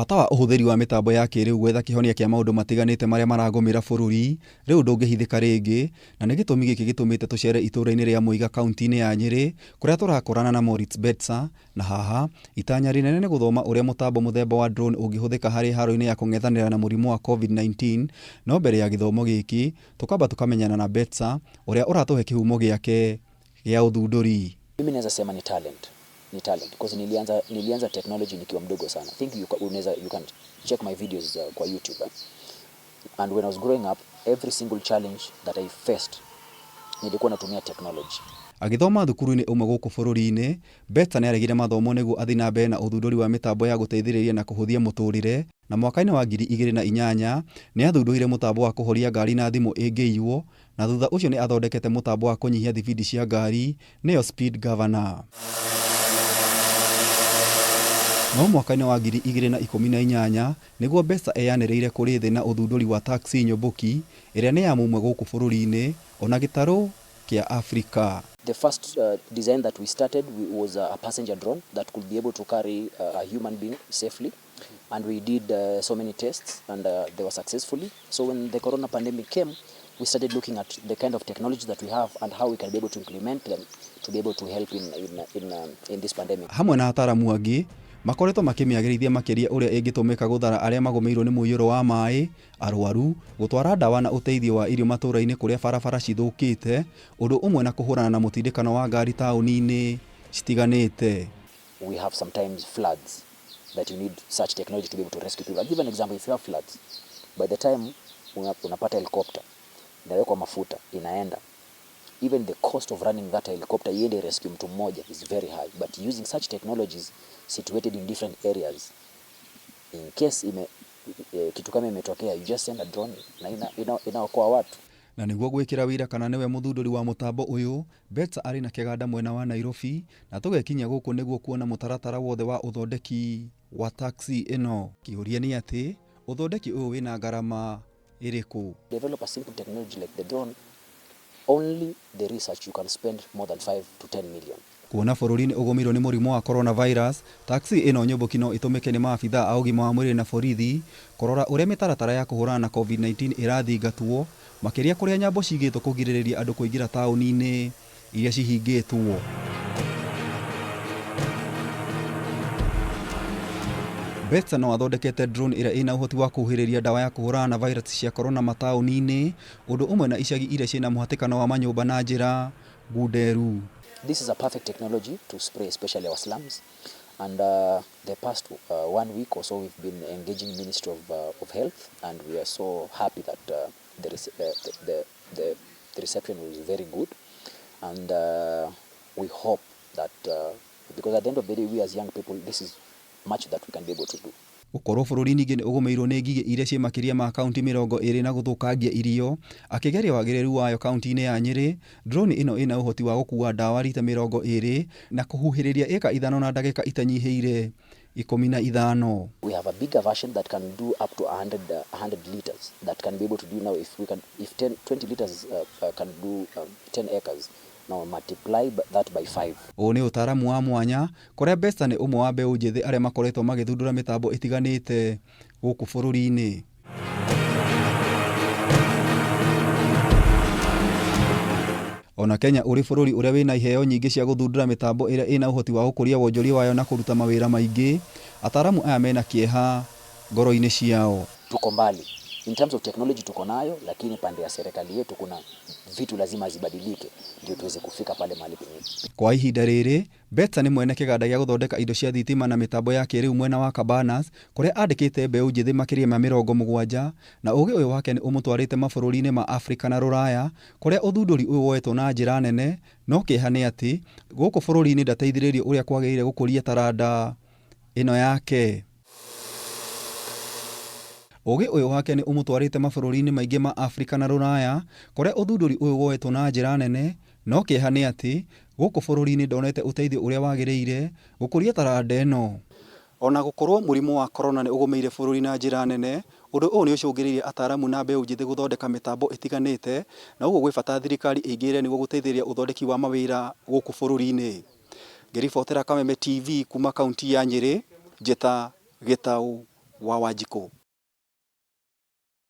Bata wa ũhũthĩri wa mĩtambo ya kĩrĩu gwetha kĩhonia kĩa maũndũ matiganĩte marĩa maragũmĩra bũrũri rĩu ndũngĩhithĩka rĩngĩ, na nĩ gĩtũmi gĩkĩ gĩtũmĩte tũcere itũũra-inĩ rĩa Mũiga kaunti-inĩ ya Nyĩrĩ kũrĩa tũrakorana na Moritz Betsa, na haha itanya rĩnene nĩ gũthoma ũrĩa mũtambo mũthemba wa drone ũngĩhũthĩka harĩ haro-inĩ ya kũng'ethanĩra na mũrimũ wa COVID-19. No mbere ya gĩthomo gĩkĩ tukamba tukamenyana na Betsa ũrĩa ũratũhe kĩhumo gĩake gĩa ũthundũri. Mimi naweza sema ni talent because nilianza technology nikiwa mdogo sana. I think you can check my videos kwa YouTube. And when I was growing up, every single challenge that I faced nilikuwa natumia technology. Agĩthoma thukuru-inĩ ũmwe gũkũ bũrũri-inĩ, Betsa nĩ aregire mathomo nĩguo athiĩ na mbere na ũthundũri wa mĩtambo ya gũteithĩrĩria na kũhũthia mũtũrĩre, na mwaka-inĩ wa 2008 nĩ athundũrire mũtambo wa kũhoria ngari na thimũ ĩngĩiywo, na thutha ũcio nĩ athondekete mũtambo wa kũnyihia thibidi cia ngari nĩyo speed governor. No mwaka-inĩ wa 2018 nĩguo Betsa eyanĩrĩire kũrĩ thĩ na ũthundũri wa taxi nyũmbũki ĩrĩa nĩ ya mũmwe gũkũ bũrũri-inĩ ona gĩtarũ kĩa Afrika. The first design that we started was a passenger drone that could be able to carry a human being safely, and we did so many tests and they were successfully. So when the corona pandemic came, we started looking at the kind of technology that we have and how we can be able to implement them to be able to help in this pandemic. Hamwe na ataramu angĩ makoretwo makĩmĩagĩrithia makĩria ũrĩa ĩngĩtũmĩka gũthara arĩa magũmĩirwo nĩ mũiyũro wa maĩ, arwaru, gũtwara ndawa na ũteithio wa irio matũũra-inĩ kũrĩa barabara cithũkĩte, ũndũ ũmwe na kũhũrana na mũtindĩkano wa ngari taũni-inĩ citiganĩte. We have sometimes floods that you need such technology to be able to rescue people. I'll give an example. If you have floods, by the time unapata helicopter inawekwa mafuta inaenda, even the cost of running that helicopter iende rescue mtu mmoja is very high, but using such technologies situated in different areas, in case kitu kama imetokea, you just send a drone na inaokoa watu. Na nĩguo gwĩkĩra wĩra kana nĩwe mũthundũri wa mũtambo ũyũ, Betsa arĩ na kĩganda mwena wa Nairobi, na tũgekinya gũkũ nĩguo kuona mũtaratara wothe wa ũthondeki wa taxi ĩno. Kĩũria nĩ atĩ ũthondeki ũyũ wĩna ngarama ĩrĩkũ? Develop a simple technology like the drone, only the research you can spend more than 5 to 10 million. Kuona bũrũri-inĩ ũgũmĩirwo nĩ mũrimũ wa coronavirus, taxi ĩno nyũmbũki no ĩtũmĩke nĩ maabithaa a ũgima wa mwĩrĩ na borithi kũrora ũrĩa mĩtaratara ya kũhũrana na COVID-19 ĩrathingatwo, makĩria kũrĩa nyambo cigĩtwo kũgirĩrĩria andũ kũingĩra taũni-inĩ iria cihingĩtwo. Betsa no athondekete drone ĩrĩa ĩna ũhoti wa kuhĩrĩria ndawa ya kũhũrana na virus cia corona mataũni-inĩ, ũndũ ũmwe na icagi iria ciĩna mũhatĩkano wa manyũmba na njĩra ngunderu. This is a perfect technology to spray especially our slums, and the past 1 week or so we've been engaging Ministry of Health, and we are so happy that the reception was very good, and we hope that because at the end of the day we as young people, this is much that we can be able to do. Gũkorwo bũrũri ningĩ nĩ ũgũmĩirwo nĩ ngigĩ iria ciĩ makĩria ma kaunti 20 na gũthũkangia irio, akĩgeria wagĩrĩru wayo kaunti-inĩ ya Nyĩrĩ, drone ĩno ĩna ũhoti wa gũkua ndawa rita 20 na kũhuhĩrĩria eka 5 na ndagĩka itanyihĩire 15. We have a bigger version that can do up to 100 liters that can be able to do now. If 20 liters can do 10 acres. Now multiply that by 5. Ũũ nĩ ũtaaramu wa mwanya kũrĩa Betsa nĩ ũmwe wa mbeũ njĩthĩ arĩa makoretwo magĩthundũra mĩtambo ĩtiganĩte gũkũ bũrũri-inĩ. Ona Kenya ũrĩ bũrũri ũrĩa wĩna iheo nyingĩ cia gũthundũra mĩtambo ĩrĩa ĩna ũhoti wa gũkũria wonjoria wayo na kũruta mawĩra maingĩ, ataaramu aya mena kĩeha ngoro-inĩ ciao. Tuko mbali in terms of technology, tuko nayo, lakini pande ya serikali yetu kuna vitu lazima zibadilike ndio tuweze kufika pale mahali penyewe. Kwa ihinda rĩrĩ, Betsa nĩ mwene kĩganda gĩa gũthondeka indo cia thitima na mĩtambo ya kĩrĩu mwena wa Cabanas, kũrĩa andĩkĩte mbeũ njĩthĩ makĩria ma 70, na ũgĩ ũyũ wake nĩ ũmũtwarĩte mabũrũri-inĩ ma Afrika na Rũraya, kũrĩa ũthundũri ũyũ woetwo na njĩra nene, no kĩeha nĩ atĩ gũkũ bũrũri-inĩ ndateithĩrĩrio ũrĩa kwagĩrĩire gũkũria taranda ĩno yake. Ũgĩ ũyũ wake nĩ ũmũtwarĩte mabũrũri-inĩ maingĩ ma Afrika na Rũraya, kũrĩa ũthundũri ũyũ woetwo na njĩra nene, no kĩeha nĩ atĩ gũkũ bũrũri-inĩ ndonete ũteithio ũrĩa wagĩrĩire gũkũria taranda ĩno. Ona gũkorwo mũrimũ wa corona nĩ ũgũmĩire bũrũri na njĩra nene, ũndũ ũyũ nĩ ũcũngĩrĩirie ataaramu na mbeũ njĩthĩ gũthondeka mĩtambo ĩtiganĩte, na ũguo gwĩ bata thirikari ĩingĩrĩre nĩguo gũteithĩrĩria ũthondeki wa mawĩra gũkũ bũrũri-inĩ. Ngĩribotera Kameme TV kuma kaunti ya Nyĩrĩ, Njeta Gĩtaũ. wa Wanjikũ.